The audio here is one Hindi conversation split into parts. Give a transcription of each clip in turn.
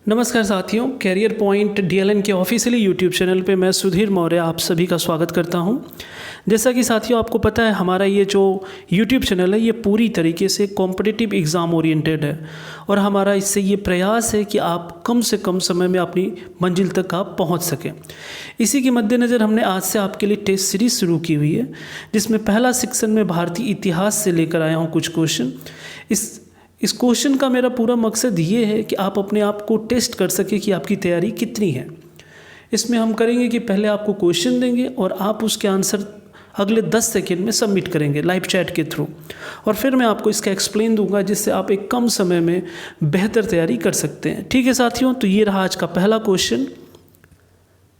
नमस्कार साथियों, कैरियर पॉइंट डीएलएन के ऑफिशियली यूट्यूब चैनल पे मैं सुधीर मौर्य आप सभी का स्वागत करता हूं। जैसा कि साथियों आपको पता है, हमारा ये जो यूट्यूब चैनल है ये पूरी तरीके से कॉम्पिटिटिव एग्ज़ाम ओरिएंटेड है और हमारा इससे ये प्रयास है कि आप कम से कम समय में अपनी मंजिल तक आप पहुंच सकें। इसी के मद्देनज़र हमने आज से आपके लिए टेस्ट सीरीज़ शुरू की हुई है, जिसमें पहला सेक्शन में भारतीय इतिहास से लेकर आया हूँ कुछ क्वेश्चन। इस क्वेश्चन का मेरा पूरा मकसद ये है कि आप अपने आप को टेस्ट कर सकें कि आपकी तैयारी कितनी है। इसमें हम करेंगे कि पहले आपको क्वेश्चन देंगे और आप उसके आंसर अगले 10 सेकेंड में सबमिट करेंगे लाइव चैट के थ्रू, और फिर मैं आपको इसका एक्सप्लेन दूंगा जिससे आप एक कम समय में बेहतर तैयारी कर सकते हैं। ठीक है साथियों, तो ये रहा आज का पहला क्वेश्चन।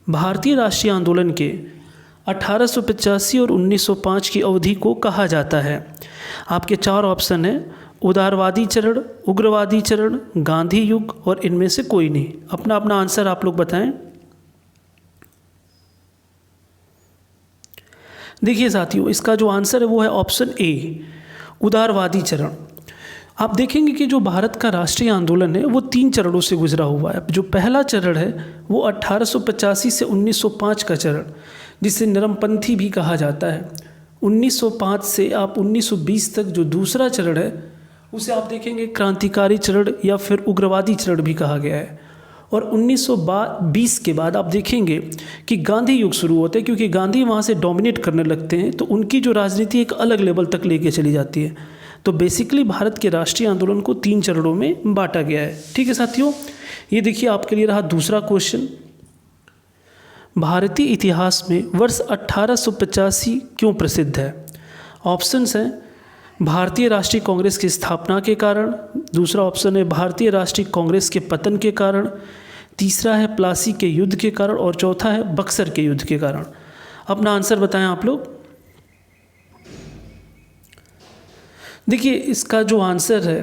भारतीय राष्ट्रीय आंदोलन के 1885 और 1905 की अवधि को कहा जाता है। आपके 4 ऑप्शन हैं: उदारवादी चरण, उग्रवादी चरण, गांधी युग और इनमें से कोई नहीं। अपना अपना आंसर आप लोग बताएं। देखिए साथियों, इसका जो आंसर है वो है ऑप्शन ए, उदारवादी चरण। आप देखेंगे कि जो भारत का राष्ट्रीय आंदोलन है वो 3 चरणों से गुजरा हुआ है। जो पहला चरण है वो 1885 से 1905 का चरण, जिसे नरमपंथी भी कहा जाता है। 1905 से आप 1920 तक जो दूसरा चरण है उसे आप देखेंगे क्रांतिकारी चरण या फिर उग्रवादी चरण भी कहा गया है। और 1920 के बाद आप देखेंगे कि गांधी युग शुरू होता है, क्योंकि गांधी वहाँ से डोमिनेट करने लगते हैं, तो उनकी जो राजनीति एक अलग लेवल तक लेके चली जाती है। तो बेसिकली भारत के राष्ट्रीय आंदोलन को 3 चरणों में बांटा गया है। ठीक है साथियों, ये देखिए आपके लिए रहा दूसरा क्वेश्चन। भारतीय इतिहास में वर्ष 1885 क्यों प्रसिद्ध है? ऑप्शंस हैं: भारतीय राष्ट्रीय कांग्रेस की स्थापना के कारण, दूसरा ऑप्शन है भारतीय राष्ट्रीय कांग्रेस के पतन के कारण, तीसरा है प्लासी के युद्ध के कारण और चौथा है बक्सर के युद्ध के कारण। अपना आंसर बताएं आप लोग। देखिए, इसका जो आंसर है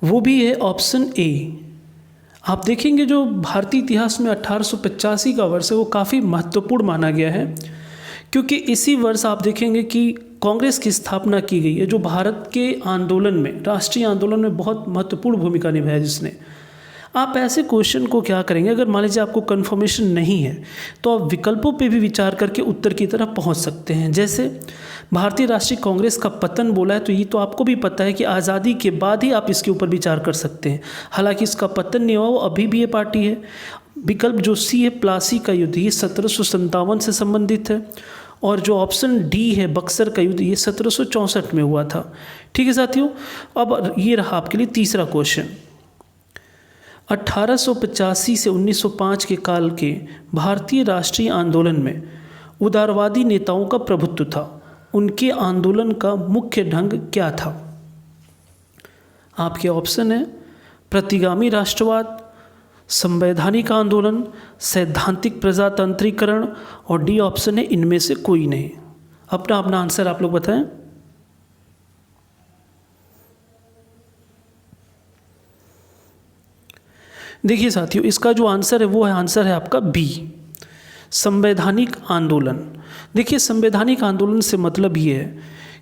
वो भी है ऑप्शन ए। आप देखेंगे जो भारतीय इतिहास में 1885 का वर्ष है वो काफ़ी महत्वपूर्ण माना गया है, क्योंकि इसी वर्ष आप देखेंगे कि कांग्रेस की स्थापना की गई है, जो भारत के आंदोलन में, राष्ट्रीय आंदोलन में बहुत महत्वपूर्ण भूमिका निभाई जिसने। आप ऐसे क्वेश्चन को क्या करेंगे, अगर मान लीजिए आपको कंफर्मेशन नहीं है तो आप विकल्पों पे भी विचार करके उत्तर की तरफ पहुंच सकते हैं। जैसे भारतीय राष्ट्रीय कांग्रेस का पतन बोला है, तो ये तो आपको भी पता है कि आज़ादी के बाद ही आप इसके ऊपर विचार कर सकते हैं। हालांकि इसका पतन नहीं हुआ, वो अभी भी ये पार्टी है। विकल्प जो सी है प्लासी का युद्ध, ये 1757 से संबंधित है। और जो ऑप्शन डी है बक्सर का युद्ध, ये 1764 में हुआ था। ठीक है साथियों, अब ये रहा आपके लिए तीसरा क्वेश्चन। 1885 से 1905 के काल के भारतीय राष्ट्रीय आंदोलन में उदारवादी नेताओं का प्रभुत्व था। उनके आंदोलन का मुख्य ढंग क्या था? आपके ऑप्शन है: प्रतिगामी राष्ट्रवाद, संवैधानिक आंदोलन, सैद्धांतिक प्रजातंत्रीकरण और डी ऑप्शन है इनमें से कोई नहीं। अपना अपना आंसर आप लोग बताएं। देखिए साथियों, इसका जो आंसर है वो है आंसर है आपका बी, संवैधानिक आंदोलन। देखिए, संवैधानिक आंदोलन से मतलब ये है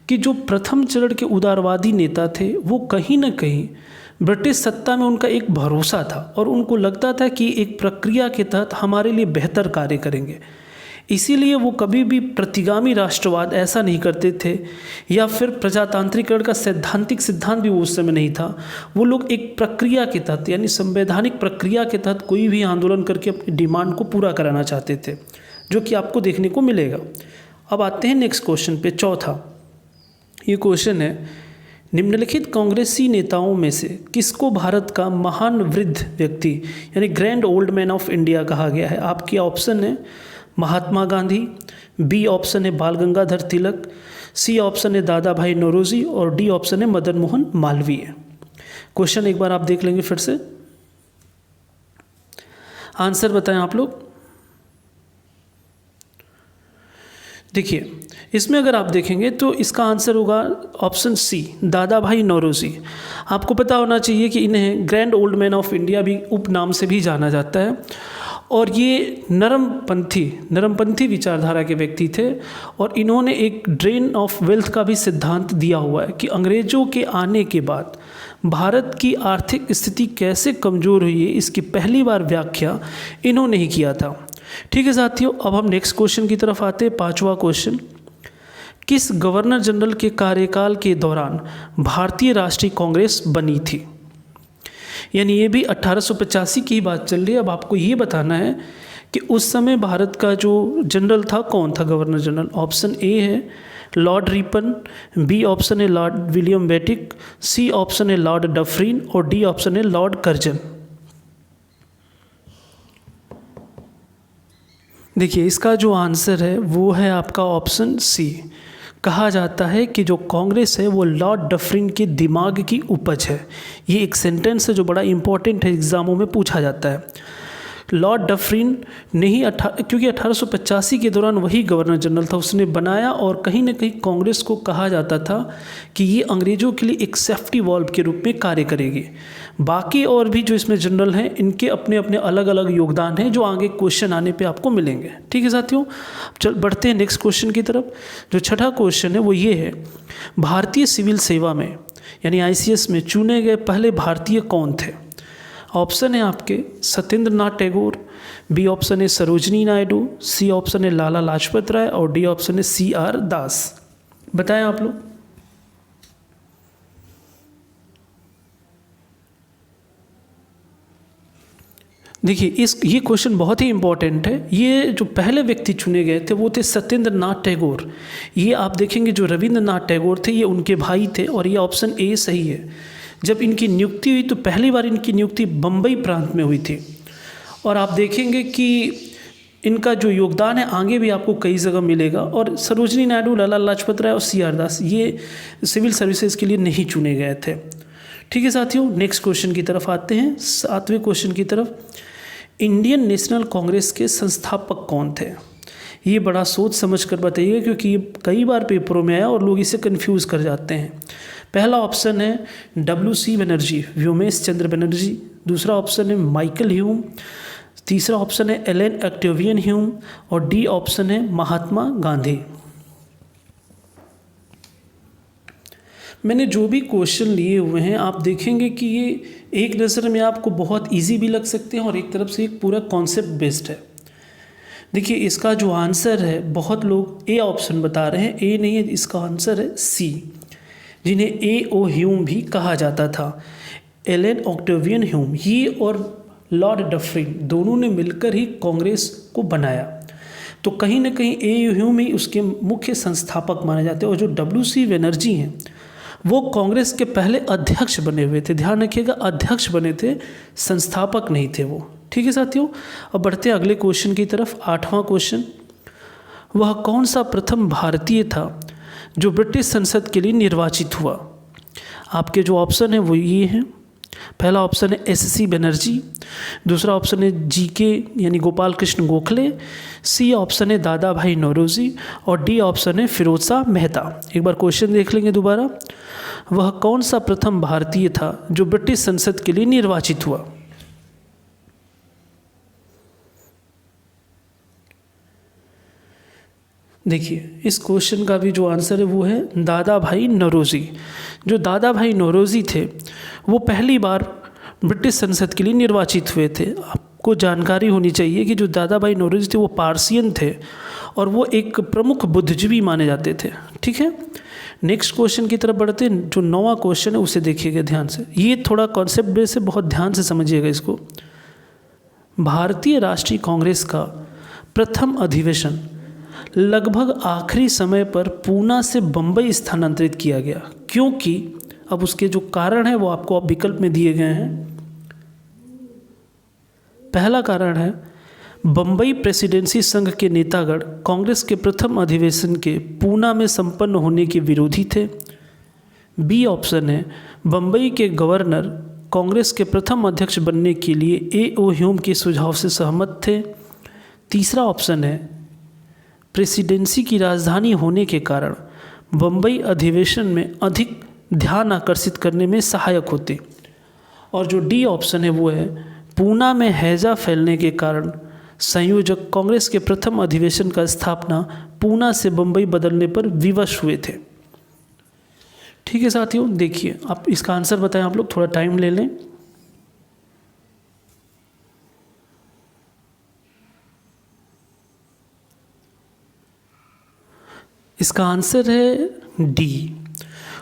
कि जो प्रथम चरण के उदारवादी नेता थे वो कहीं ना कहीं ब्रिटिश सत्ता में उनका एक भरोसा था और उनको लगता था कि एक प्रक्रिया के तहत हमारे लिए बेहतर कार्य करेंगे। इसीलिए वो कभी भी प्रतिगामी राष्ट्रवाद ऐसा नहीं करते थे, या फिर प्रजातांत्रिकरण का सैद्धांतिक सिद्धांत भी वो उस समय नहीं था। वो लोग एक प्रक्रिया के तहत, यानी संवैधानिक प्रक्रिया के तहत कोई भी आंदोलन करके अपनी डिमांड को पूरा कराना चाहते थे, जो कि आपको देखने को मिलेगा। अब आते हैं नेक्स्ट क्वेश्चन पे, चौथा। ये क्वेश्चन है: निम्नलिखित कांग्रेसी नेताओं में से किसको भारत का महान वृद्ध व्यक्ति यानी grand old man of India कहा गया है? आपके ऑप्शन है: महात्मा गांधी, बी ऑप्शन है बाल गंगाधर तिलक, सी ऑप्शन है दादा भाई नौरोजी और डी ऑप्शन है मदन मोहन मालवीय। क्वेश्चन एक बार आप देख लेंगे फिर से, आंसर बताएं आप लोग। देखिए, इसमें अगर आप देखेंगे तो इसका आंसर होगा ऑप्शन सी, दादा भाई नौरोजी। आपको पता होना चाहिए कि इन्हें grand old man of India भी उपनाम से भी जाना जाता है, और ये नरमपंथी विचारधारा के व्यक्ति थे, और इन्होंने एक ड्रेन ऑफ वेल्थ का भी सिद्धांत दिया हुआ है कि अंग्रेज़ों के आने के बाद भारत की आर्थिक स्थिति कैसे कमज़ोर हुई है, इसकी पहली बार व्याख्या इन्होंने ही किया था। ठीक है साथियों, अब हम नेक्स्ट क्वेश्चन की तरफ आते हैं। 5वां क्वेश्चन, किस गवर्नर जनरल के कार्यकाल के दौरान भारतीय राष्ट्रीय कांग्रेस बनी थी? यानी ये भी 1885 की बात चल रही है। अब आपको ये बताना है कि उस समय भारत का जो जनरल था कौन था गवर्नर जनरल। ऑप्शन ए है लॉर्ड रिपन, बी ऑप्शन है लॉर्ड विलियम बेटिक, सी ऑप्शन है लॉर्ड डफरिन और डी ऑप्शन है लॉर्ड कर्जन। देखिए इसका जो आंसर है वो है आपका ऑप्शन सी। कहा जाता है कि जो कांग्रेस है वो लॉर्ड डफरिन के दिमाग की उपज है। ये एक सेंटेंस है जो बड़ा इंपॉर्टेंट है, एग्जामों में पूछा जाता है। लॉर्ड डफरिन ने ही क्योंकि 1885 के दौरान वही गवर्नर जनरल था, उसने बनाया और कहीं ना कहीं कांग्रेस को कहा जाता था कि ये अंग्रेज़ों के लिए एक सेफ्टी वॉल्व के रूप में कार्य करेगी। बाकी और भी जो इसमें जनरल हैं इनके अपने अपने अलग अलग योगदान हैं जो आगे क्वेश्चन आने पे आपको मिलेंगे। ठीक है साथियों, चल बढ़ते हैं नेक्स्ट क्वेश्चन की तरफ। जो छठा क्वेश्चन है वो ये है, भारतीय सिविल सेवा में यानी ICS में चुने गए पहले भारतीय कौन थे? ऑप्शन है आपके सत्येंद्र नाथ टैगोर, बी ऑप्शन है सरोजनी नायडू, सी ऑप्शन है लाला लाजपत राय और डी ऑप्शन है CR दास। बताएं आप लोग। देखिए ये क्वेश्चन बहुत ही इंपॉर्टेंट है। ये जो पहले व्यक्ति चुने गए थे वो थे सत्येंद्र नाथ टैगोर। ये आप देखेंगे जो रविंद्रनाथ टैगोर थे ये उनके भाई थे और ये ऑप्शन ए सही है। जब इनकी नियुक्ति हुई तो पहली बार इनकी नियुक्ति बम्बई प्रांत में हुई थी और आप देखेंगे कि इनका जो योगदान है आगे भी आपको कई जगह मिलेगा। और सरोजनी नायडू, लाला लाजपत राय और CR दास ये सिविल सर्विसेज के लिए नहीं चुने गए थे। ठीक है साथियों, नेक्स्ट क्वेश्चन की तरफ आते हैं। 7वें क्वेश्चन की तरफ, इंडियन नेशनल कांग्रेस के संस्थापक कौन थे? ये बड़ा सोच समझ कर बताइए क्योंकि ये कई बार पेपरों में आया और लोग इसे कंफ्यूज कर जाते हैं। पहला ऑप्शन है WC बनर्जी, व्योमेश चंद्र बनर्जी। दूसरा ऑप्शन है माइकल ह्यूम। तीसरा ऑप्शन है एलन ऑक्टेवियन ह्यूम और डी ऑप्शन है महात्मा गांधी। मैंने जो भी क्वेश्चन लिए हुए हैं आप देखेंगे कि ये एक नज़र में आपको बहुत इजी भी लग सकते हैं और एक तरफ से एक पूरा कॉन्सेप्ट बेस्ड है। देखिए इसका जो आंसर है बहुत लोग ए ऑप्शन बता रहे हैं, ए नहीं है, इसका आंसर है सी, जिन्हें A.O. ह्यूम भी कहा जाता था। एलन ऑक्टेवियन ह्यूम, ये और लॉर्ड डफरिन दोनों ने मिलकर ही कांग्रेस को बनाया। तो कहीं ना कहीं A.O. ह्यूम ही उसके मुख्य संस्थापक माने जाते हैं। और जो WC बनर्जी हैं वो कांग्रेस के पहले अध्यक्ष बने हुए थे। ध्यान रखिएगा, अध्यक्ष बने थे, संस्थापक नहीं थे वो। ठीक है साथियों, अब बढ़ते हैं अगले क्वेश्चन की तरफ। 8वां क्वेश्चन, वह कौन सा प्रथम भारतीय था जो ब्रिटिश संसद के लिए निर्वाचित हुआ? आपके जो ऑप्शन है वो ये हैं। पहला ऑप्शन है SC बनर्जी, दूसरा ऑप्शन है GK यानी गोपाल कृष्ण गोखले, सी ऑप्शन है दादा भाई नौरोजी और डी ऑप्शन है फिरोज शाह मेहता। एक बार क्वेश्चन देख लेंगे दोबारा, वह कौन सा प्रथम भारतीय था जो ब्रिटिश संसद के लिए निर्वाचित हुआ? देखिए इस क्वेश्चन का भी जो आंसर है वो है दादा भाई नौरोजी। जो दादा भाई नौरोजी थे वो पहली बार ब्रिटिश संसद के लिए निर्वाचित हुए थे। आपको जानकारी होनी चाहिए कि जो दादा भाई नौरोजी थे वो पारसियन थे और वो एक प्रमुख बुद्धिजीवी माने जाते थे। ठीक है, नेक्स्ट क्वेश्चन की तरफ बढ़ते हैं। जो 9वां क्वेश्चन है उसे देखिएगा ध्यान से, ये थोड़ा कॉन्सेप्ट बेस है, बहुत ध्यान से समझिएगा इसको। भारतीय राष्ट्रीय कांग्रेस का प्रथम अधिवेशन लगभग आखिरी समय पर पूना से बम्बई स्थानांतरित किया गया, क्योंकि अब उसके जो कारण है वो आपको अब विकल्प में दिए गए हैं। पहला कारण है बम्बई प्रेसिडेंसी संघ के नेतागण कांग्रेस के प्रथम अधिवेशन के पूना में संपन्न होने के विरोधी थे। बी ऑप्शन है बम्बई के गवर्नर कांग्रेस के प्रथम अध्यक्ष बनने के लिए A.O. ह्यूम के सुझाव से सहमत थे। तीसरा ऑप्शन है प्रेसिडेंसी की राजधानी होने के कारण बम्बई अधिवेशन में अधिक ध्यान आकर्षित करने में सहायक होते। और जो डी ऑप्शन है वो है पूना में हैजा फैलने के कारण संयोजक कांग्रेस के प्रथम अधिवेशन का स्थापना पूना से बम्बई बदलने पर विवश हुए थे। ठीक है साथियों, देखिए आप इसका आंसर बताएं, आप लोग थोड़ा टाइम ले लें। इसका आंसर है डी।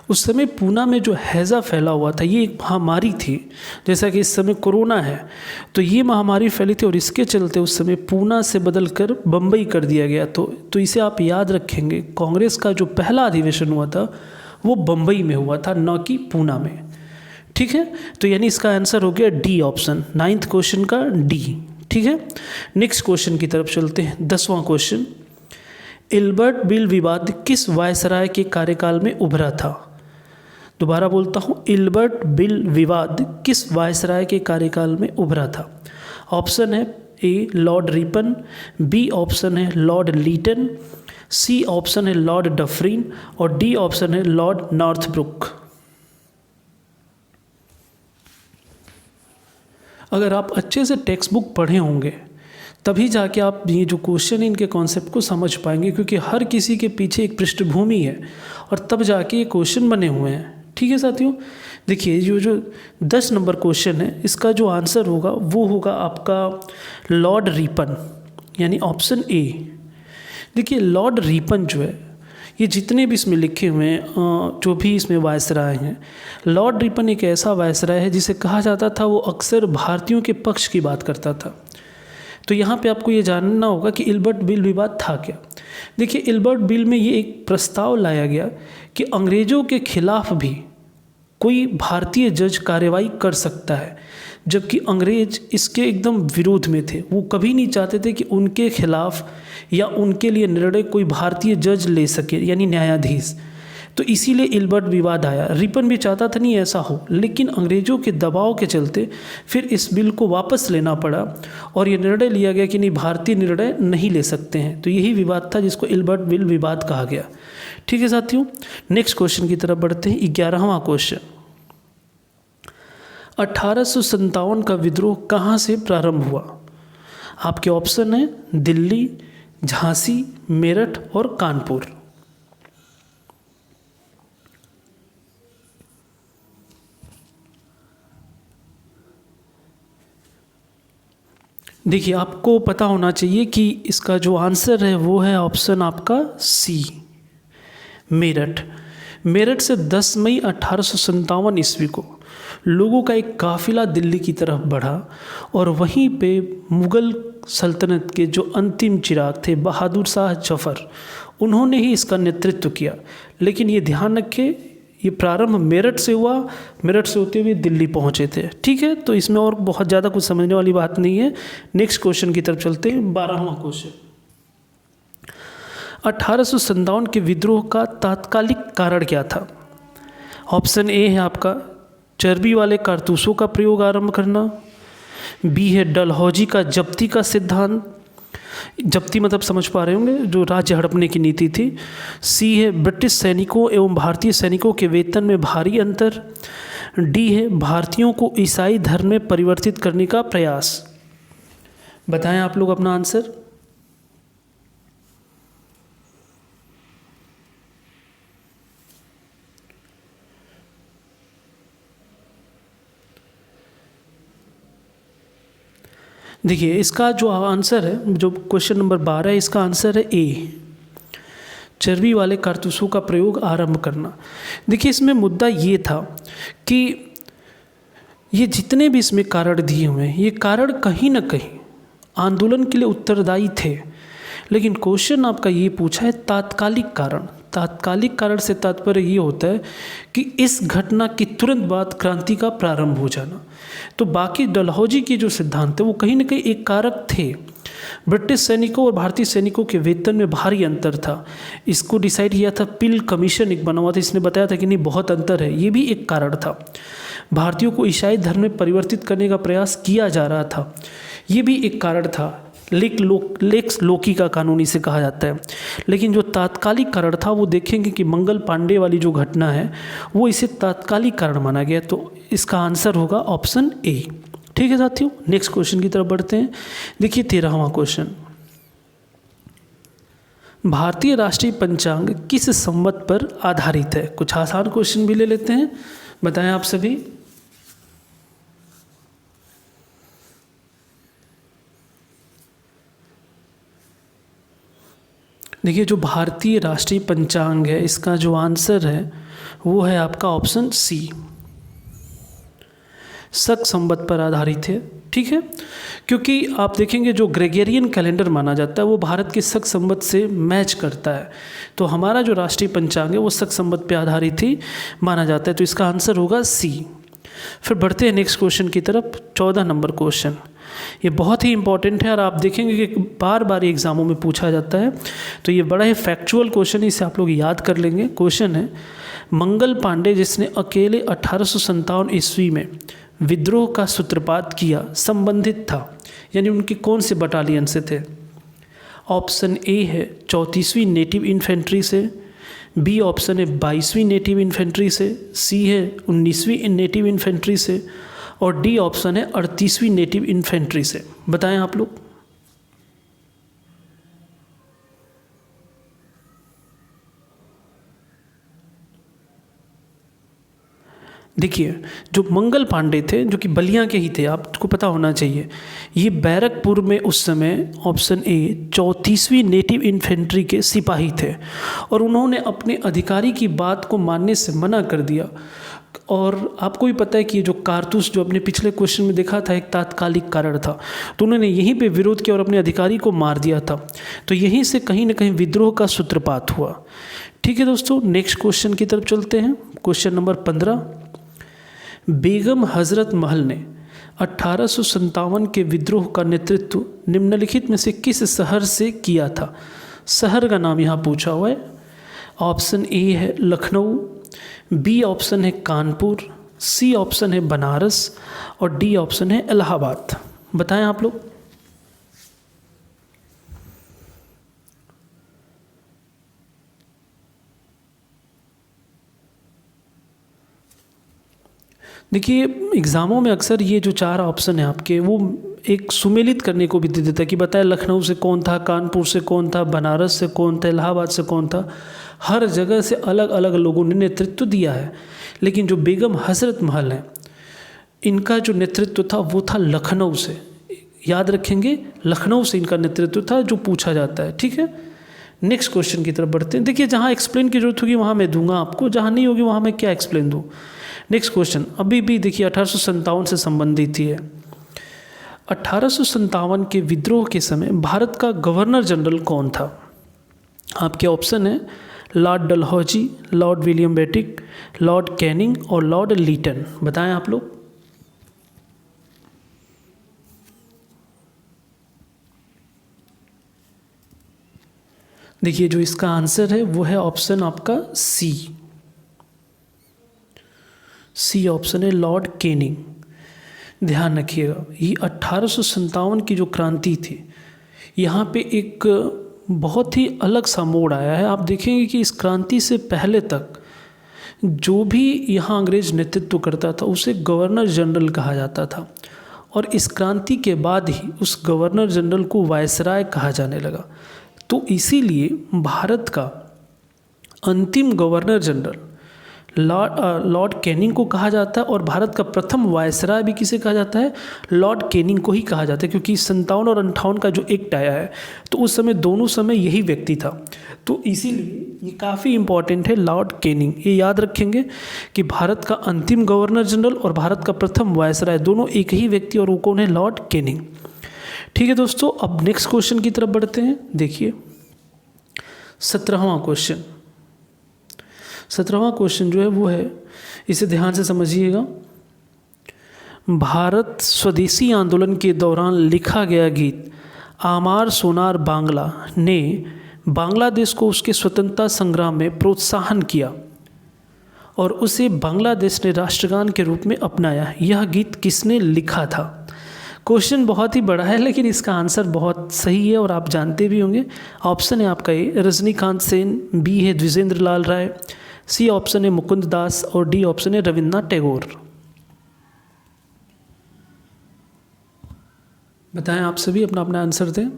उस समय पूना में जो हैज़ा फैला हुआ था, ये एक महामारी थी, जैसा कि इस समय कोरोना है, तो ये महामारी फैली थी और इसके चलते उस समय पूना से बदलकर बम्बई कर दिया गया। तो इसे आप याद रखेंगे, कांग्रेस का जो पहला अधिवेशन हुआ था वो बम्बई में हुआ था, न कि पूना में। ठीक है, तो यानी इसका आंसर हो गया डी ऑप्शन, 9th क्वेश्चन का डी। ठीक है, नेक्स्ट क्वेश्चन की तरफ चलते हैं। 10वां क्वेश्चन, इल्बर्ट बिल विवाद किस वायसराय के कार्यकाल में उभरा था? दोबारा बोलता हूँ, इल्बर्ट बिल विवाद किस वायसराय के कार्यकाल में उभरा था? ऑप्शन है ए लॉर्ड रिपन, बी ऑप्शन है लॉर्ड लीटन, सी ऑप्शन है लॉर्ड डफरिन और डी ऑप्शन है लॉर्ड नॉर्थब्रुक। अगर आप अच्छे से टेक्स्ट बुक पढ़े होंगे तभी जाके आप ये जो क्वेश्चन है इनके कॉन्सेप्ट को समझ पाएंगे, क्योंकि हर किसी के पीछे एक पृष्ठभूमि है और तब जाके ये क्वेश्चन बने हुए हैं। ठीक है साथियों, देखिए जो 10 नंबर क्वेश्चन है, इसका जो आंसर होगा वो होगा आपका लॉर्ड रिपन, यानी ऑप्शन ए। देखिए लॉर्ड रिपन जो है, ये जितने भी इसमें लिखे हुए हैं, जो भी इसमें वायसराय हैं, लॉर्ड रिपन एक ऐसा वायसराय है जिसे कहा जाता था वो अक्सर भारतीयों के पक्ष की बात करता था। तो यहाँ पे आपको ये जानना होगा कि इल्बर्ट बिल विवाद था क्या। देखिए इल्बर्ट बिल में ये एक प्रस्ताव लाया गया कि अंग्रेज़ों के खिलाफ भी कोई भारतीय जज कार्रवाई कर सकता है, जबकि अंग्रेज इसके एकदम विरोध में थे। वो कभी नहीं चाहते थे कि उनके खिलाफ या उनके लिए निर्णय कोई भारतीय जज ले सके, यानी न्यायाधीश। तो इसीलिए इल्बर्ट विवाद आया। रिपन भी चाहता था नहीं ऐसा हो, लेकिन अंग्रेज़ों के दबाव के चलते फिर इस बिल को वापस लेना पड़ा और ये निर्णय लिया गया कि नहीं, भारतीय निर्णय नहीं ले सकते हैं। तो यही विवाद था जिसको इल्बर्ट बिल विवाद कहा गया। ठीक है साथियों, नेक्स्ट क्वेश्चन की तरफ बढ़ते हैं। 11वां क्वेश्चन, 1857 का विद्रोह कहाँ से प्रारंभ हुआ? आपके ऑप्शन है दिल्ली, झांसी, मेरठ और कानपुर। देखिए आपको पता होना चाहिए कि इसका जो आंसर है वो है ऑप्शन आपका सी, मेरठ। मेरठ से 10 मई 1857 ईस्वी को लोगों का एक काफ़िला दिल्ली की तरफ बढ़ा और वहीं पे मुग़ल सल्तनत के जो अंतिम चिराग थे बहादुर शाह जफ़र, उन्होंने ही इसका नेतृत्व किया। लेकिन ये ध्यान रखें, ये प्रारंभ मेरठ से हुआ, मेरठ से होते हुए दिल्ली पहुँचे थे। ठीक है, तो इसमें और बहुत ज़्यादा कुछ समझने वाली बात नहीं है। नेक्स्ट क्वेश्चन की तरफ चलते हैं। 12वां क्वेश्चन, 1857 के विद्रोह का तात्कालिक कारण क्या था? ऑप्शन ए है आपका चर्बी वाले कारतूसों का प्रयोग आरंभ करना, बी है डलहौजी का जब्ती का सिद्धांत, जब्ती मतलब समझ पा रहे होंगे, जो राज्य हड़पने की नीति थी, सी है ब्रिटिश सैनिकों एवं भारतीय सैनिकों के वेतन में भारी अंतर, डी है भारतीयों को ईसाई धर्म में परिवर्तित करने का प्रयास। बताएं आप लोग अपना आंसर। देखिए इसका जो आंसर है, जो क्वेश्चन नंबर 12 है, इसका आंसर है ए, चर्बी वाले कारतूसों का प्रयोग आरंभ करना। देखिए इसमें मुद्दा ये था कि ये जितने भी इसमें कारण दिए हुए हैं, ये कारण कहीं ना कहीं आंदोलन के लिए उत्तरदायी थे, लेकिन क्वेश्चन आपका ये पूछा है तात्कालिक कारण। तात्कालिक कारण से तात्पर्य ये होता है कि इस घटना के तुरंत बाद क्रांति का प्रारंभ हो जाना। तो बाकी डलहौजी के जो सिद्धांत थे वो कहीं ना कहीं एक कारक थे। ब्रिटिश सैनिकों और भारतीय सैनिकों के वेतन में भारी अंतर था, इसको डिसाइड किया था पिल कमीशन एक बना हुआ था, इसने बताया था कि नहीं बहुत अंतर है, ये भी एक कारण था। भारतीयों को ईसाई धर्म में परिवर्तित करने का प्रयास किया जा रहा था, ये भी एक कारण था। लेक्स लोकी का कानून इसे कहा जाता है। लेकिन जो तात्कालिक कारण था वो देखेंगे कि मंगल पांडे वाली जो घटना है वो इसे तात्कालिक कारण माना गया। तो इसका आंसर होगा ऑप्शन ए। ठीक है साथियों, नेक्स्ट क्वेश्चन की तरफ बढ़ते हैं। देखिए 13वां क्वेश्चन, भारतीय राष्ट्रीय पंचांग किस संवत पर आधारित है? कुछ आसान क्वेश्चन भी ले लेते हैं, बताएं आप सभी। देखिए, जो भारतीय राष्ट्रीय पंचांग है, इसका जो आंसर है वो है आपका ऑप्शन सी, शक संवत पर आधारित है। ठीक है, क्योंकि आप देखेंगे जो ग्रेगोरियन कैलेंडर माना जाता है वो भारत के शक संवत से मैच करता है, तो हमारा जो राष्ट्रीय पंचांग है वो शक संवत पर आधारित ही माना जाता है, तो इसका आंसर होगा सी। फिर बढ़ते हैं नेक्स्ट क्वेश्चन की तरफ। 14 नंबर क्वेश्चन, ये बहुत ही इंपॉर्टेंट है और आप देखेंगे कि बार बार एग्जामों में पूछा जाता है, तो ये बड़ा ही फैक्चुअल क्वेश्चन है, इसे आप लोग याद कर लेंगे। क्वेश्चन है, मंगल पांडे जिसने अकेले 1857 ईस्वी में विद्रोह का सूत्रपात किया संबंधित था, यानी उनके कौन से बटालियन से थे? ऑप्शन ए है 34वीं नेटिव इन्फेंट्री से, बी ऑप्शन है 22वीं नेटिव इन्फेंट्री से, सी है 19वीं नेटिव इन्फेंट्री से, और डी ऑप्शन है 38वीं नेटिव इन्फेंट्री से। बताएं आप लोग। देखिए, जो मंगल पांडे थे, जो कि बलिया के ही थे, आपको पता होना चाहिए, ये बैरकपुर में उस समय ऑप्शन ए 34वीं नेटिव इन्फेंट्री के सिपाही थे, और उन्होंने अपने अधिकारी की बात को मानने से मना कर दिया। और आपको भी पता है कि जो कारतूस, जो अपने पिछले क्वेश्चन में देखा था, एक तात्कालिक कारण था, तो उन्होंने यहीं पे विरोध किया और अपने अधिकारी को मार दिया था, तो यहीं से कहीं ना कहीं विद्रोह का सूत्रपात हुआ। ठीक है दोस्तों, नेक्स्ट क्वेश्चन की तरफ चलते हैं। क्वेश्चन नंबर 15, बेगम हजरत महल ने 1857 के विद्रोह का नेतृत्व निम्नलिखित में से किस शहर से किया था? शहर का नाम यहाँ पूछा हुआ है। ऑप्शन ए है लखनऊ, बी ऑप्शन है कानपुर, सी ऑप्शन है बनारस, और डी ऑप्शन है इलाहाबाद। बताएं आप लोग। देखिए, एग्ज़ामों में अक्सर ये जो 4 ऑप्शन है आपके, वो एक सुमेलित करने को भी दे देता है कि बताए लखनऊ से कौन था, कानपुर से कौन था, बनारस से कौन था, इलाहाबाद से कौन था। हर जगह से अलग अलग लोगों ने नेतृत्व दिया है, लेकिन जो बेगम हजरत महल है, इनका जो नेतृत्व था वो था लखनऊ से। याद रखेंगे, लखनऊ से इनका नेतृत्व था, जो पूछा जाता है। ठीक है, नेक्स्ट क्वेश्चन की तरफ बढ़ते हैं। देखिए, जहाँ एक्सप्लेन की जरूरत होगी वहाँ मैं दूंगा आपको, जहाँ नहीं होगी वहाँ मैं क्या एक्सप्लेन दूँ। नेक्स्ट क्वेश्चन अभी भी देखिए 1857 से संबंधित ही है। 1857 के विद्रोह के समय भारत का गवर्नर जनरल कौन था? आपके ऑप्शन है lord Dalhousie, lord William Bentinck, lord Canning और लॉर्ड लीटन। बताएं आप लोग। देखिए, जो इसका आंसर है वो है ऑप्शन आपका सी, सी ऑप्शन है लॉर्ड कैनिंग। ध्यान रखिएगा, ये 1857 की जो क्रांति थी, यहाँ पे एक बहुत ही अलग सा मोड़ आया है। आप देखेंगे कि इस क्रांति से पहले तक जो भी यहाँ अंग्रेज नेतृत्व करता था उसे गवर्नर जनरल कहा जाता था, और इस क्रांति के बाद ही उस गवर्नर जनरल को वायसराय कहा जाने लगा। तो इसीलिए भारत का अंतिम गवर्नर जनरल लॉर्ड कैनिंग को कहा जाता है, और भारत का प्रथम वायसराय भी किसे कहा जाता है? लॉर्ड कैनिंग को ही कहा जाता है, क्योंकि 57 और 58 का जो एक्ट आया है, तो उस समय दोनों समय यही व्यक्ति था, तो इसीलिए ये काफ़ी इंपॉर्टेंट है लॉर्ड कैनिंग। ये याद रखेंगे कि भारत का अंतिम गवर्नर जनरल और भारत का प्रथम वायसराय दोनों एक ही व्यक्ति, और वो कौन है? Lord Canning. ठीक है दोस्तों, अब नेक्स्ट क्वेश्चन की तरफ बढ़ते हैं। देखिए 17वां क्वेश्चन, 17वां क्वेश्चन जो है वो है, इसे ध्यान से समझिएगा। भारत स्वदेशी आंदोलन के दौरान लिखा गया गीत आमार सोनार बांग्ला ने बांग्लादेश को उसके स्वतंत्रता संग्राम में प्रोत्साहन किया और उसे बांग्लादेश ने राष्ट्रगान के रूप में अपनाया। यह गीत किसने लिखा था? क्वेश्चन बहुत ही बड़ा है, लेकिन इसका आंसर बहुत सही है और आप जानते भी होंगे। ऑप्शन है आपका ए रजनीकांत सेन, बी है द्विजेंद्र लाल राय, सी ऑप्शन है मुकुंद दास, और डी ऑप्शन है रविन्द्रनाथ टैगोर। बताएं आप सभी, अपना अपना आंसर दें।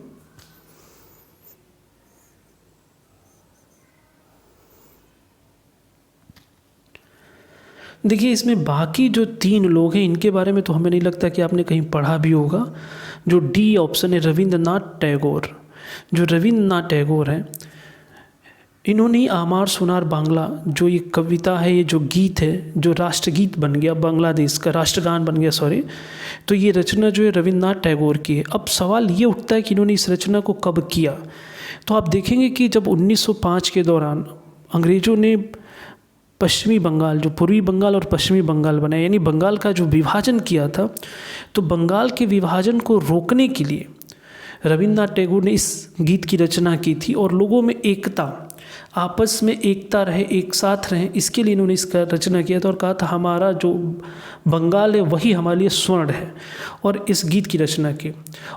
देखिए इसमें बाकी जो 3 लोग हैं इनके बारे में तो हमें नहीं लगता कि आपने कहीं पढ़ा भी होगा। जो डी ऑप्शन है रविंद्रनाथ टैगोर, जो रविंद्रनाथ टैगोर हैं इन्होंने ही आमार सोनार बांग्ला जो ये कविता है, ये जो गीत है जो राष्ट्रगीत बन गया, बांग्लादेश का राष्ट्रगान बन गया सॉरी, तो ये रचना जो है रविंद्रनाथ टैगोर की है। अब सवाल ये उठता है कि इन्होंने इस रचना को कब किया। तो आप देखेंगे कि जब 1905 के दौरान अंग्रेज़ों ने पश्चिमी बंगाल, जो पूर्वी बंगाल और पश्चिमी बंगाल बनाया, यानी बंगाल का जो विभाजन किया था, तो बंगाल के विभाजन को रोकने के लिए रविंद्रनाथ टैगोर ने इस गीत की रचना की थी और लोगों में एकता, आपस में एकता रहे, एक साथ रहें, इसके लिए इन्होंने इसका रचना किया था और कहा था हमारा जो बंगाल है वही हमारे लिए स्वर्ण है, और इस गीत की रचना की।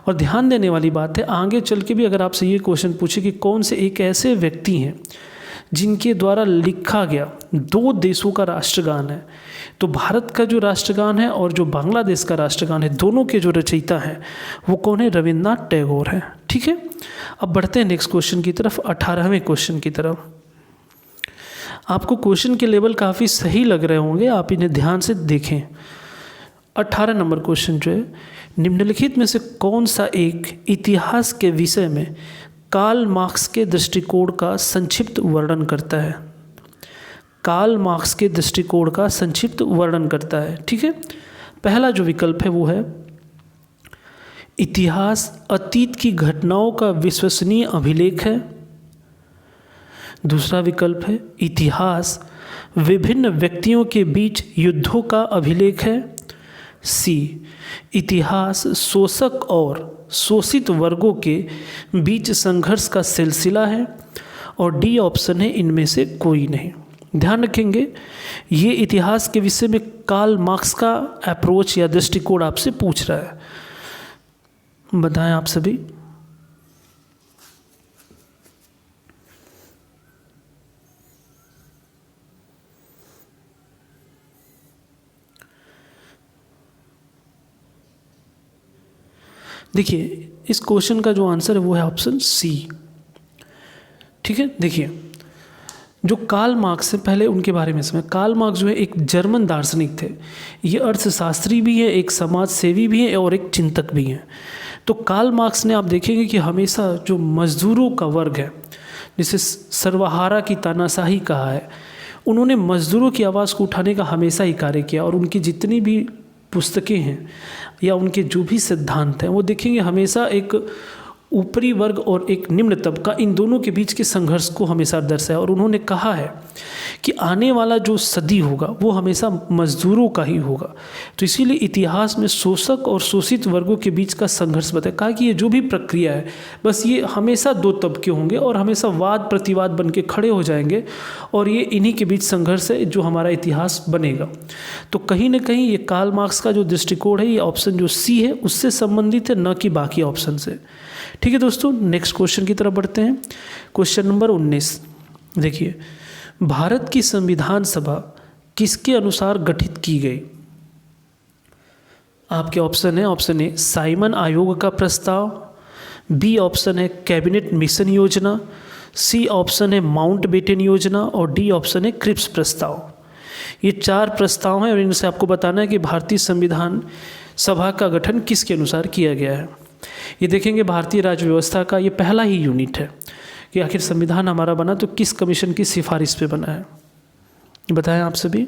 और ध्यान देने वाली बात है, आगे चल के भी अगर आपसे ये क्वेश्चन पूछे कि कौन से एक ऐसे व्यक्ति हैं जिनके द्वारा लिखा गया 2 देशों का राष्ट्रगान है, तो भारत का जो राष्ट्रगान है और जो बांग्लादेश का राष्ट्रगान है, दोनों के जो रचयिता हैं वो कौन है? रविंद्रनाथ टैगोर हैं। ठीक है, अब बढ़ते हैं नेक्स्ट क्वेश्चन की तरफ, 18वें क्वेश्चन की तरफ। आपको क्वेश्चन के लेवल काफ़ी सही लग रहे होंगे, आप इन्हें ध्यान से देखें। 18 नंबर क्वेश्चन जो है, निम्नलिखित में से कौन सा एक इतिहास के विषय में कार्ल मार्क्स के दृष्टिकोण का संक्षिप्त वर्णन करता है? कार्ल मार्क्स के दृष्टिकोण का संक्षिप्त वर्णन करता है। ठीक है, पहला जो विकल्प है वो है इतिहास अतीत की घटनाओं का विश्वसनीय अभिलेख है। दूसरा विकल्प है इतिहास विभिन्न व्यक्तियों के बीच युद्धों का अभिलेख है। सी, इतिहास शोषक और शोषित वर्गों के बीच संघर्ष का सिलसिला है। और डी ऑप्शन है इनमें से कोई नहीं। ध्यान रखेंगे, ये इतिहास के विषय में कार्ल मार्क्स का अप्रोच या दृष्टिकोण आपसे पूछ रहा है। बताएं आप सभी। देखिए इस क्वेश्चन का जो आंसर है वो है ऑप्शन सी। ठीक है, देखिए जो कार्ल मार्क्स है, पहले उनके बारे में समझ। कार्ल मार्क्स जो है एक जर्मन दार्शनिक थे, ये अर्थशास्त्री भी है, एक समाज सेवी भी है और एक चिंतक भी हैं। तो कार्ल मार्क्स ने, आप देखेंगे कि हमेशा जो मज़दूरों का वर्ग है, जिसे सर्वहारा की तानाशाही कहा है, उन्होंने मज़दूरों की आवाज़ को उठाने का हमेशा ही कार्य किया। और उनकी जितनी भी पुस्तकें हैं या उनके जो भी सिद्धांत हैं, वो देखेंगे हमेशा एक ऊपरी वर्ग और एक निम्न तबका, इन दोनों के बीच के संघर्ष को हमेशा दर्शाया। और उन्होंने कहा है कि आने वाला जो सदी होगा वो हमेशा मजदूरों का ही होगा। तो इसीलिए इतिहास में शोषक और शोषित वर्गों के बीच का संघर्ष बताया। कहा कि ये जो भी प्रक्रिया है, बस ये हमेशा 2 तबके होंगे और हमेशा वाद प्रतिवाद बन के खड़े हो जाएंगे, और ये इन्हीं के बीच संघर्ष है जो हमारा इतिहास बनेगा। तो कहीं ना कहीं ये कार्ल मार्क्स का जो दृष्टिकोण है, ये ऑप्शन जो सी है उससे संबंधित है, न कि बाकी ऑप्शन से। ठीक है दोस्तों, नेक्स्ट क्वेश्चन की तरफ बढ़ते हैं। क्वेश्चन नंबर 19 देखिए, भारत की संविधान सभा किसके अनुसार गठित की गई? आपके ऑप्शन है, ऑप्शन ए साइमन आयोग का प्रस्ताव, बी ऑप्शन है कैबिनेट मिशन योजना, सी ऑप्शन है माउंटबेटन योजना और डी ऑप्शन है क्रिप्स प्रस्ताव। ये 4 प्रस्ताव हैं और इनसे आपको बताना है कि भारतीय संविधान सभा का गठन किसके अनुसार किया गया है। ये देखेंगे भारतीय राज्य व्यवस्था का ये पहला ही यूनिट है कि आखिर संविधान हमारा बना तो किस कमीशन की सिफारिश पे बना है, बताएं आप सभी।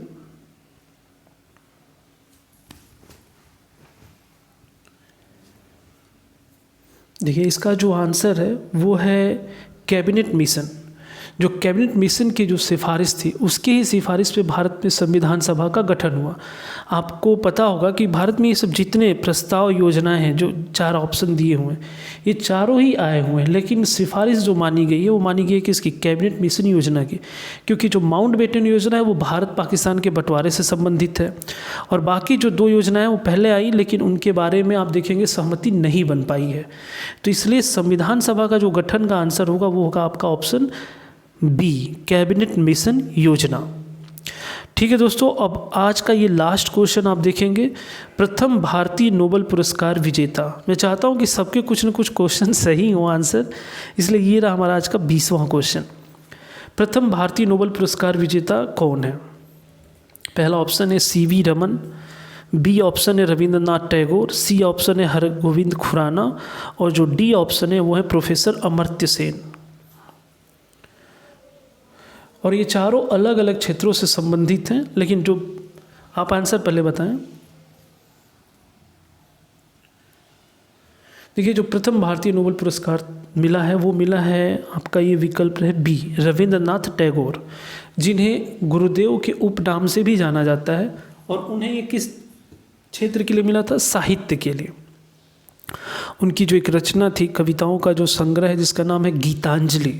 देखिए इसका जो आंसर है वो है कैबिनेट मिशन। जो कैबिनेट मिशन की जो सिफारिश थी, उसकी ही सिफारिश पे भारत में संविधान सभा का गठन हुआ। आपको पता होगा कि भारत में ये सब जितने प्रस्ताव योजनाएं हैं, जो 4 ऑप्शन दिए हुए हैं, ये चारों ही आए हुए हैं, लेकिन सिफारिश जो मानी गई है वो मानी गई है किसकी? कैबिनेट मिशन योजना की। क्योंकि जो माउंटबेटन योजना है वो भारत पाकिस्तान के बंटवारे से संबंधित है, और बाकी जो 2 योजनाएं वो पहले आई, लेकिन उनके बारे में आप देखेंगे सहमति नहीं बन पाई है। तो इसलिए संविधान सभा का जो गठन का आंसर होगा वो होगा आपका ऑप्शन बी, कैबिनेट मिशन योजना। ठीक है दोस्तों, अब आज का ये लास्ट क्वेश्चन आप देखेंगे, प्रथम भारतीय नोबेल पुरस्कार विजेता। मैं चाहता हूँ कि सबके कुछ न कुछ क्वेश्चन सही हो आंसर, इसलिए ये रहा हमारा आज का 20वां क्वेश्चन। प्रथम भारतीय नोबेल पुरस्कार विजेता कौन है? पहला ऑप्शन है CV रमन, बी ऑप्शन है रविंद्रनाथ टैगोर, सी ऑप्शन है हरगोविंद खुराना और जो डी ऑप्शन है वो है प्रोफेसर अमर्त्य सेन। और ये चारों अलग अलग क्षेत्रों से संबंधित हैं, लेकिन जो आप आंसर पहले बताएं। देखिए, जो प्रथम भारतीय नोबेल पुरस्कार मिला है वो मिला है आपका, ये विकल्प है बी, रविंद्रनाथ टैगोर, जिन्हें गुरुदेव के उपनाम से भी जाना जाता है। और उन्हें ये किस क्षेत्र के लिए मिला था? साहित्य के लिए। उनकी जो एक रचना थी, कविताओं का जो संग्रह है जिसका नाम है गीतांजलि,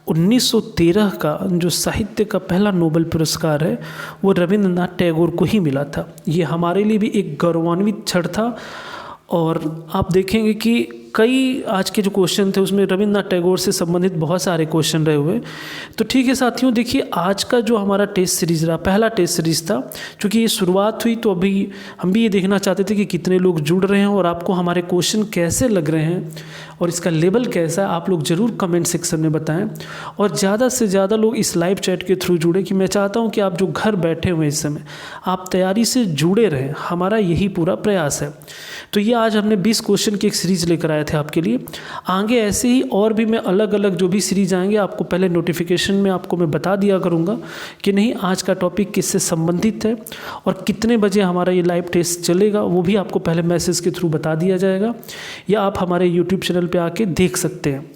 1913 का जो साहित्य का पहला नोबेल पुरस्कार है वो रविंद्रनाथ टैगोर को ही मिला था। ये हमारे लिए भी एक गौरवान्वित क्षण था। और आप देखेंगे कि कई आज के जो क्वेश्चन थे उसमें रविंद्रनाथ टैगोर से संबंधित बहुत सारे क्वेश्चन रहे हुए। तो ठीक है साथियों, देखिए आज का जो हमारा टेस्ट सीरीज़ रहा, पहला टेस्ट सीरीज़ था, क्योंकि ये शुरुआत हुई तो अभी हम भी ये देखना चाहते थे कि कितने लोग जुड़ रहे हैं और आपको हमारे क्वेश्चन कैसे लग रहे हैं और इसका लेवल कैसा है, आप लोग ज़रूर कमेंट सेक्शन में बताएं। और ज़्यादा से ज़्यादा लोग इस लाइव चैट के थ्रू जुड़े, कि मैं चाहता हूँ कि आप जो घर बैठे हुए इस समय आप तैयारी से जुड़े रहें, हमारा यही पूरा प्रयास है। तो ये आज हमने 20 क्वेश्चन की एक सीरीज़ लेकर आए थे आपके लिए। आगे ऐसे ही और भी मैं अलग अलग जो भी सीरीज आएंगे आपको पहले नोटिफिकेशन में आपको मैं बता दिया करूँगा कि नहीं आज का टॉपिक किससे संबंधित है और कितने बजे हमारा ये लाइव टेस्ट चलेगा, वो भी आपको पहले मैसेज के थ्रू बता दिया जाएगा, या आप हमारे यूट्यूब चैनल पे आके देख सकते हैं।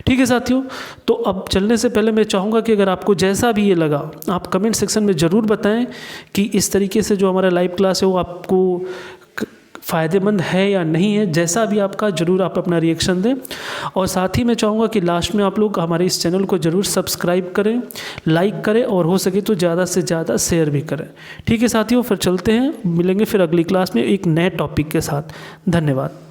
ठीक है साथियों, तो अब चलने से पहले मैं चाहूँगा कि अगर आपको जैसा भी ये लगा आप कमेंट सेक्शन में ज़रूर बताएं कि इस तरीके से जो हमारा लाइव क्लास है वो आपको फ़ायदेमंद है या नहीं है। जैसा भी आपका ज़रूर आप अपना रिएक्शन दें। और साथ ही मैं चाहूँगा कि लास्ट में आप लोग हमारे इस चैनल को ज़रूर सब्सक्राइब करें, लाइक करें और हो सके तो ज़्यादा से ज़्यादा शेयर भी करें। ठीक है साथियों, फिर चलते हैं, मिलेंगे फिर अगली क्लास में एक नए टॉपिक के साथ। धन्यवाद।